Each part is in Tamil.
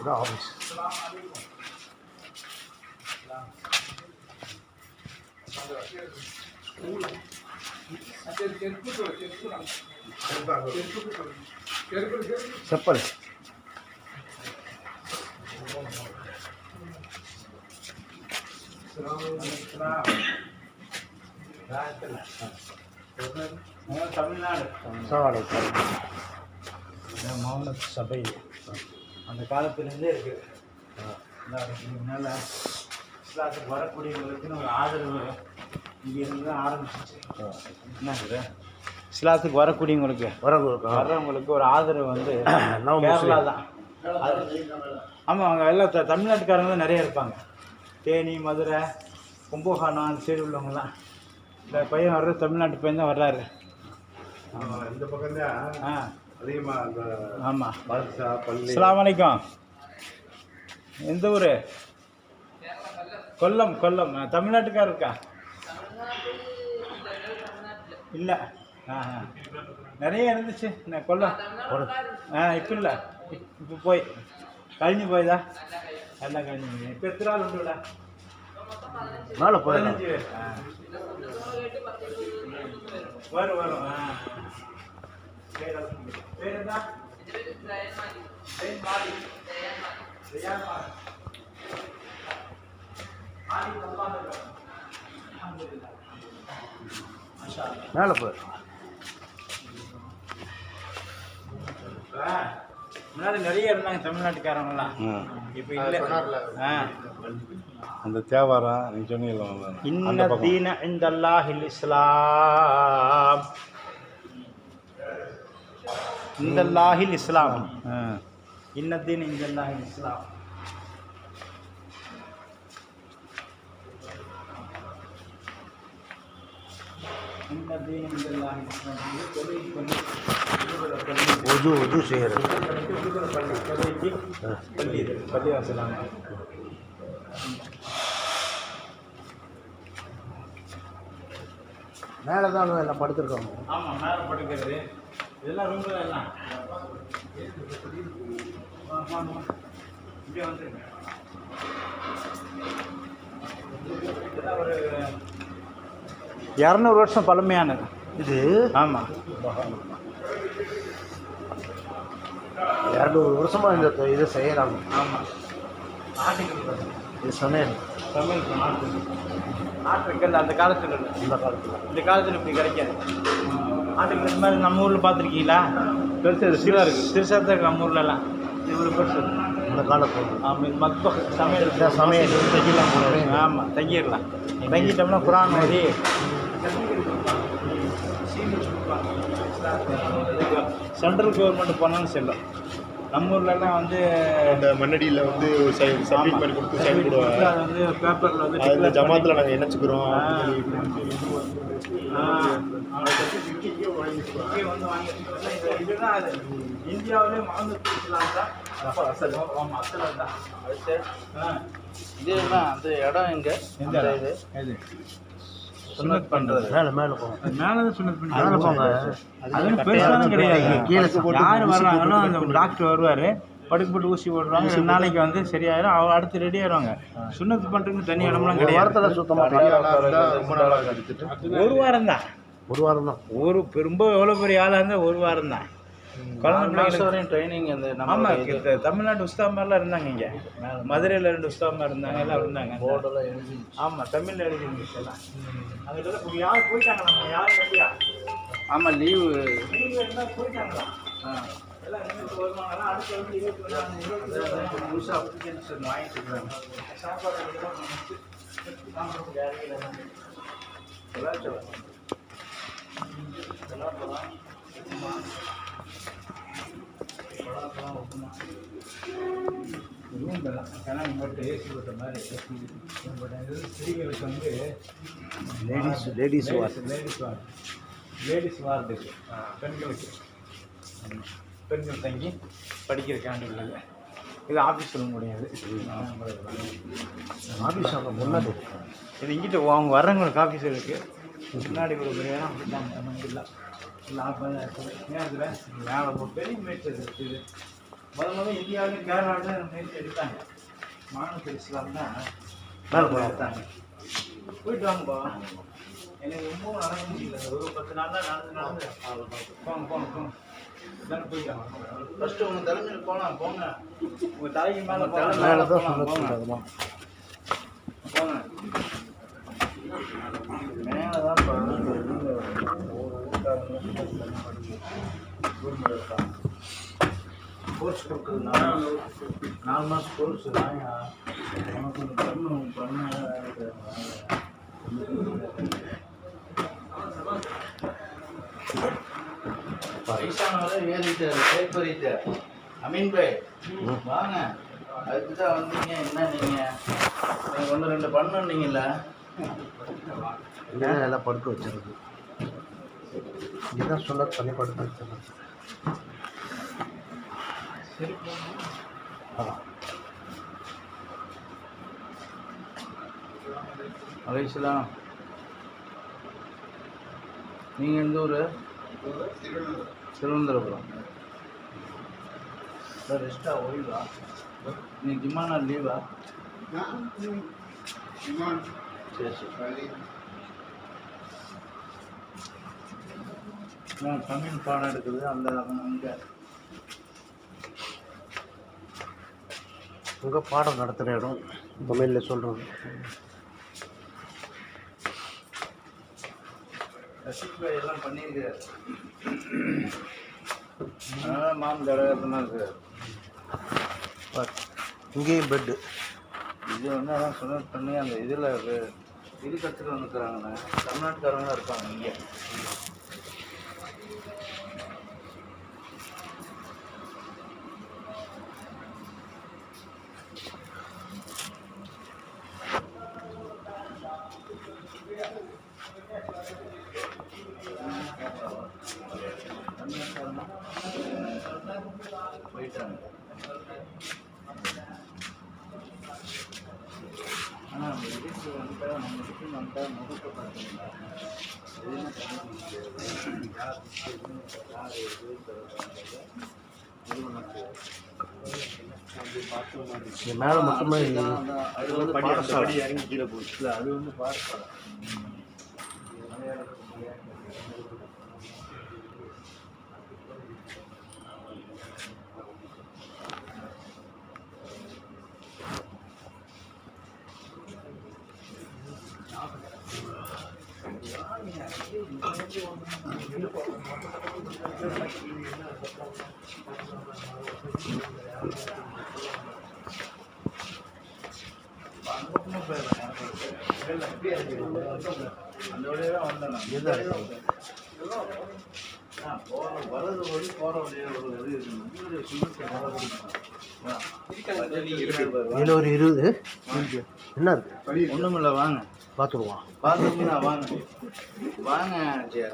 இதான் ஆஃபீஸ். செப்பல் தமிழ்நாடு மௌன சபை அந்த காலத்துலேருந்தே இருக்குது. அதனால இஸ்லாத்துக்கு வரக்கூடியவங்களுக்குன்னு ஒரு ஆதரவு இங்கேருந்து தான் ஆரம்பிச்சிச்சு. என்ன இஸ்லாத்துக்கு வரக்கூடியவங்களுக்கு வர்றவங்களுக்கு ஒரு ஆதரவு வந்து கேரளா தான். ஆமாம், அவங்க எல்லாம் தமிழ்நாட்டுக்காரங்க தான் நிறைய இருப்பாங்க. தேனி, மதுரை, கும்பகோணம் அந்த சைடு உள்ளவங்கலாம். இந்த பையன் வர்றது தமிழ்நாட்டு பையன் தான் வர்றாரு. இந்த பக்கம் தான் அதிகமாக அந்த. ஆமாம். பள்ளி. அஸ்ஸலாமு அலைக்கும். எந்த ஊர்? கொல்லம். கொல்லம் தமிழ்நாட்டுக்கார் இருக்கா? இல்லை. நிறைய இருந்துச்சு கொல்லம். இப்போ இல்லை, இப்போ போய் கழிஞ்சு போய்தா எல்லாம் கழிஞ்சு போய். இப்போ எத்தனை ஆள் உண்டுல? மேலே 15 பேர் வரும் வரும். பேர் என்ன? மேலே போய் முன்னாடி நிறைய இருந்தாங்க தமிழ்நாட்டுக்காரங்களாம். இப்போ இல்லை. அந்த தேவாரம் நீங்கள் சொன்னீங்களா? இன்ன தீன இந்தல்லாஹில் இஸ்லாம். இந்தல்லாஹில் இஸ்லாம். இன்ன தீன இந்தல்லாஹில் இஸ்லாம். இன்ன தீன இந்தல்லாஹில் இஸ்லாம். உது செய்கிறது பள்ளிவாசலாங்க. மேலே தான் எல்லாம் படுத்துருக்காங்க. ஆமாம், மேலே படுக்கிறது இதெல்லாம் ரொம்ப எல்லாம் இப்படியே வந்துருங்க. இதெல்லாம் ஒரு 200 வருஷம் பழமையானது இது. ஆமாம், 200 வருஷமாக இந்த இதை செய்யறாங்க. ஆமாம். ஆட்டுக்கல் இது சமையல் ஆட்டுக்கல் அந்த காலத்தில் இல்லை. இந்த காலத்தில் இப்படி கிடைக்காது. ஆட்டுக்கல் இந்த மாதிரி நம்ம ஊரில் பார்த்துருக்கீங்களா? பெருசு சீலாக இருக்குது. திருசாக தான் இருக்குது நம்ம ஊர்லலாம். இவ்வளோ பெருசு இந்த காலத்தில். ஆமாம், இது மக்ப சமையல் தங்கிடலாம். ஆமாம், தங்கிடலாம். தங்கிட்டோம்னா குரான் மாதிரி சென்ட்ரல் கவர்மெண்ட் போனாலும் செல்லும். நம்ம ஊர்லலாம் வந்து அந்த மண்ணடியில் வந்து சப்மிட் பண்ணி கொடுத்து சைன் போடுவாங்க. அது வந்து பேப்பரில் வந்து அந்த ஜமாத்தில் நாங்கள் இணைச்சிக்கிறோம். இதுதான் அது இந்தியாவிலே வாழ்ந்துலாம் தான். இதுதான் அந்த இடம் எங்கே? எந்த இது இது சுன்னத் பண்ணுறது. மேலே போகும். மேலே தான் சுன்னத் பண்ணி மேலே போங்க. அது பெருசாலும் கிடையாது. கீழே யார் வர்றாங்களோ அந்த டாக்டர் வருவார், படுக்க போட்டு ஊசி போடுறாங்க. 2 நாளைக்கு வந்து சரியாயிரும். அவங்க அடுத்து ரெடி ஆயிடுவாங்க. சுண்ணத்து பண்ணுறதுக்கு தனி இடம்லாம் கிடையாது. வாரத்தில் சுத்தமாக ரொம்ப நாளாக எடுத்துட்டு 1 வாரம் தான். 1 வாரம் தான். ரொம்ப எவ்வளோ பெரிய ஆளாக இருந்தால் 1 வாரம் தான். குழந்தை ட்ரைனிங் அந்த ஆமாம், தமிழ்நாட்டு உஸ்தாமாரெலாம் இருந்தாங்க. இங்கே மதுரையில் 2 உஸ்தாமா இருந்தாங்க, எல்லாம் இருந்தாங்க. போர்டெல்லாம் எழுதி. ஆமாம், தமிழில் எழுதிருந்துச்சு எல்லாம். அங்கே யார் போயிட்டாங்க? நம்ம யாரும் இல்லையா? ஆமாம், லீவு இருந்தால் போயிட்டாங்களா? எல்லாம் நினைச்சு வருவாங்கலாம். அடுத்து வந்து 21 புதுசாக அப்ளிகேஷன் வாங்கிட்டு இருக்கிறாங்க. சாப்பாடு ஏசி போட்ட மாதிரி ஸ்திரீகளுக்கு வந்து லேடிஸ் வார்டுக்கு பெண்களுக்கு பெண்கள் தங்கி படிக்கிறதுக்காண்டி உள்ளது. இது ஆஃபீஸ் ரூம் முடியாது. ஆஃபீஸ் அங்கே முன்னாடி இது இங்கிட்ட அவங்க வர்றவங்களுக்கு ஆஃபீஸ் இருக்குது. முன்னாடி ஒரு பெரிய இடம் அப்படிதான் இல்லை. லாபம் இருக்குது. ஏன் இதில் மேலே பெரிய மேட்ச் இருக்குது. முதல்ல இந்தியாவிலும் கேரளாவிலும் முயற்சி எடுத்தாங்க. மாநில இஸ்லாம் தான் எடுத்தாங்க. போயிட்டு வாங்கப்பா. எனக்கு ரொம்பவும் நடக்க முடியல. ஒரு 10 நாள் தான் நடந்து போங்க. இதானே போயிட்டாங்க. ஃபஸ்ட்டு உங்கள் தலைமையில் போகலாம் போங்க. உங்கள் தலைக்கு மேலே மேலே தான் சொன்னதுமா போங்க மேலே தான் கோர்ஸ் கொடுக்குறது 4 மாதம் கோர்ஸ் வாங்க. உனக்கு பண்ண வயசானவரை ஏறிட்டு பேப்பரிட்டு அமீன் பாய் வாங்க. அதுக்கு தான் வந்தீங்க. என்ன நீங்கள் எனக்கு 1-2 பண்ணுன்னீங்கல்ல. இங்கே எல்லாம் படுக்க வச்சிருக்கு. இதுதான் சொன்னது பண்ணி படுக்க வச்சிருக்கு. அலைசலாம். நீங்கள் எந்த ஊர்? திருவனந்தபுரம். சார் ரெஸ்ட்டா ஓய்வா? இன்னைக்கு ஜும்மா நாள் லீவா? சரி சரி. நான் தமிழ் பாடம் எடுக்குது அந்த அங்கே உங்கள் பாடம் நடத்துகிற இடம் தமிழில் சொல்கிறது. ரசிக் எல்லாம் பண்ணியிருக்காரு. அதனால் மாம் ஜடகத்தமாக இருக்கிறார். இங்கேயும் பெட்டு. இது வந்து அதான் சொன்ன பண்ணி அந்த இதில் இது கற்றுட்டு வந்துக்கிறாங்கண்ணே. தமிழ்நாட்டுக்காரங்களாம் இருப்பாங்க இங்கே. போயிட்டாங்க. ஆனால் நம்ம இதுக்கு வந்துட்டா நம்ம இதுக்கு வந்துட்டா முகத்தை பார்த்தீங்கன்னா இங்கே மேலே மட்டுமே அது வந்து படி இறங்கி கீழே போச்சு. இல்லை அது வந்து பாடசாலை. அந்த வழியாக தான் வந்தேன் நான். வரது வழி போகிற வழியாக ஒரு இது இதில் ஒரு 20 என்ன இருக்குது? ஒன்றுமில்ல வாங்க பார்த்துருவான். பார்த்துருக்கீங்களா? வாங்க வாங்க ஜெயா.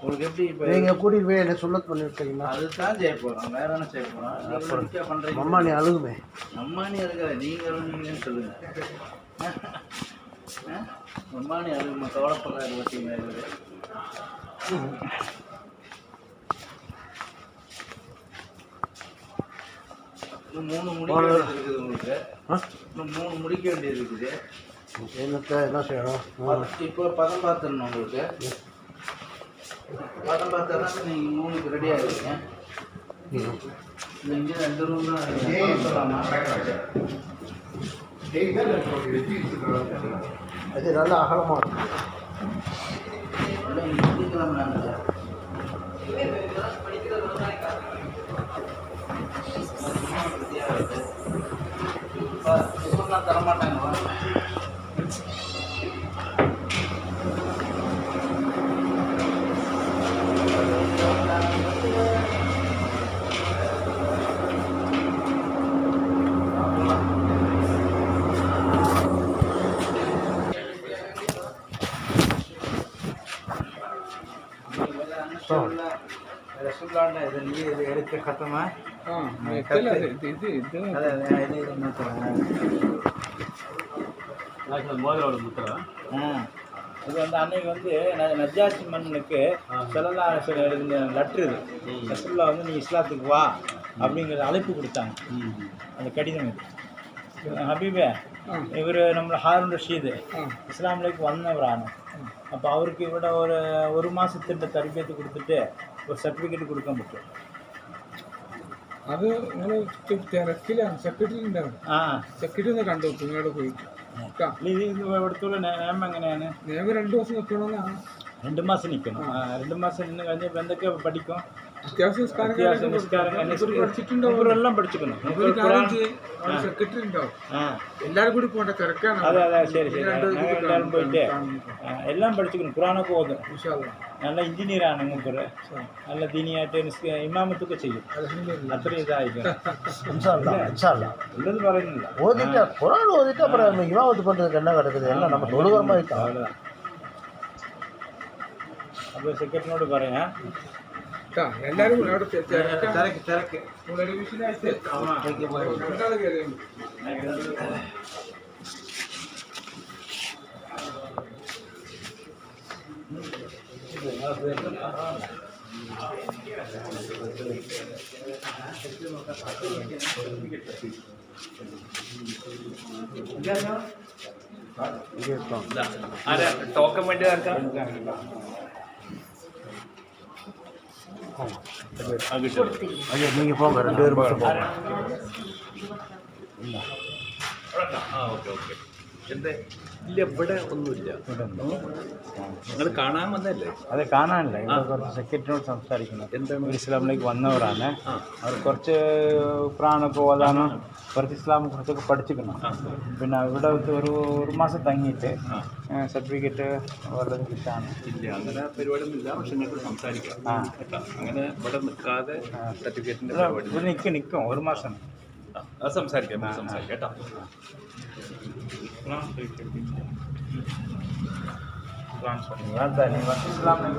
உங்களுக்கு எப்படி இப்போ நீங்கள் கூட்டிகிட்டு போய் என்ன சொல்ல பண்ணிவிட்டீங்கன்னா அதுதான் செய்ய போகிறோம். வேற என்ன செய்ய போகிறோம்? பண்ணுறீங்க அம்மா நீ அழுகுமே. அம்மானி இருக்காது. நீங்களும் சொல்லுங்க. அம்மானி அழுகுமா? கவலைப்படாது. பார்த்தீங்களா இது இன்னும் 3 முடிக்க வேண்டியது இருக்குது உங்களுக்கு. இன்னும் 3 முடிக்க வேண்டியது இருக்குது. என்னத்தை என்ன செய்யணும்? இப்போ பதம் பார்த்துடணும் உங்களுக்கு. பதம் பார்த்தா தான் நீங்கள் 3க்கு ரெடி ஆகிடுங்க. இல்லை இங்கே 2 ரூம் தான் சொல்லலாமா? அது நல்லா அகலமாக இருக்கும். இல்லை இங்கே முடிக்கலாம் நாங்கள். தரமாட்டாங்க. रसगुल्ला है इधर ये एड के खत्म है। हां चला இது மோதிரோட முத்திரை. இது வந்து அன்னைக்கு வந்து நஜாசி மன்னனுக்கு செல்லல்லா எழுதின லெட்ரு. இது ரசூலுல்லாஹ் வந்து நீ இஸ்லாத்துக்கு வா அப்படிங்கிற அழைப்பு கொடுத்தாங்க. அந்த கடிதம் இது. ஹபீபே, இவர் நம்ம ஹாரூன் ரஷீது இஸ்லாமிലേക്ക് வந்தவராണ്. അപ്പോൾ അവർക്ക് ഇവിടെ ഒരു മാസത്തിൻ്റെ തർബിയത്ത് കൊടുത്തിട്ട് ഒരു സർട്ടിഫിക്കറ്റ് കൊടുക്കാൻ പറ്റും. അത് നിങ്ങൾ തിരക്കിലാണ്, സെക്രട്ടറി ഉണ്ടാവും. സെക്രട്ടറി ഒന്ന് കണ്ടു നിങ്ങളുടെ പോയിട്ട്. ഇത് ഇവിടുത്തെ നിയമം എങ്ങനെയാണ്? നിയമം 2 ദിവസം നിൽക്കണമെന്നാണ്. 2 മാസം നിൽക്കണം. 2 മാസം നിന്ന് കഴിഞ്ഞപ്പോൾ എന്തൊക്കെ പഠിക്കും? അത്യാവശ്യം എല്ലാം പഠിച്ചിരിക്കുന്നു. സെക്രട്ടറി ഉണ്ടാവും. എല്ലാവരും കൂടി പോകേണ്ട തിരക്കാണ്. അതെ ശരി എല്ലാവരും പോയിട്ട് എല്ലാം പഠിച്ചിരിക്കുന്നു. ഖുറാനൊക്കെ ഓതും. നല്ല എഞ്ചിനീയറാണ് മൂപ്പര്. നല്ല ദീനിയായിട്ട് ഇമാമത്തൊക്കെ ചെയ്യും. അത്രയും ഇതായിരിക്കും. ഉള്ളത് പറയുന്നില്ല. ஓதிட்டா குரான் ஓதிட்டா அப்புறம் இமாமத்து பண்ணுறதுக்கு என்ன கிடக்குது? எல்லாம் நம்ம தொழுகிறமா இருக்கோம். அவ்வளோதான். അപ്പോൾ സെക്രട്ടറിനോട് പറയാം. എല്ലാവരും കൂടി അവിടെ തിരക്ക് വിഷയമായിട്ട് രണ്ടാൾ കയറിയുണ്ട്. ടോക്കൺ വേണ്ടി ആർക്കാം? ஐயா நீங்கள் போங்க, 2 பேரும் மட்டும் போங்க. ഓക്കെ. എന്താ ഇല്ല, ഇവിടെ ഒന്നുമില്ല. നിങ്ങൾ കാണാൻ വന്നല്ലേ? അതെ, കാണാനില്ല. ഇവിടെ കുറച്ച് സെക്രട്ടറിനോട് സംസാരിക്കണം. എന്താണ്? ഇസ്ലാമിലേക്ക് വന്നവരാണ്. അവർ കുറച്ച് ഖുറാനൊക്കെ ഓതാനും കുറച്ച് ഇസ്ലാം കുറച്ചൊക്കെ പഠിച്ചിരിക്കണം. പിന്നെ ഇവിടെ ഒരു മാസം തങ്ങിയിട്ട് സർട്ടിഫിക്കറ്റ് വളരെ ഇഷ്ടമാണ്. ഇല്ല, അങ്ങനെ പരിപാടിയൊന്നുമില്ല. പക്ഷെ നിങ്ങൾക്ക് സംസാരിക്കാം. അങ്ങനെ ഇവിടെ നിൽക്കാതെ സർട്ടിഫിക്കറ്റിൻ്റെ പരിപാടി ഇവിടെ നിൽക്കും 1 മാസം. അത് സംസാരിക്കാം കേട്ടോ. Transfer. Islamic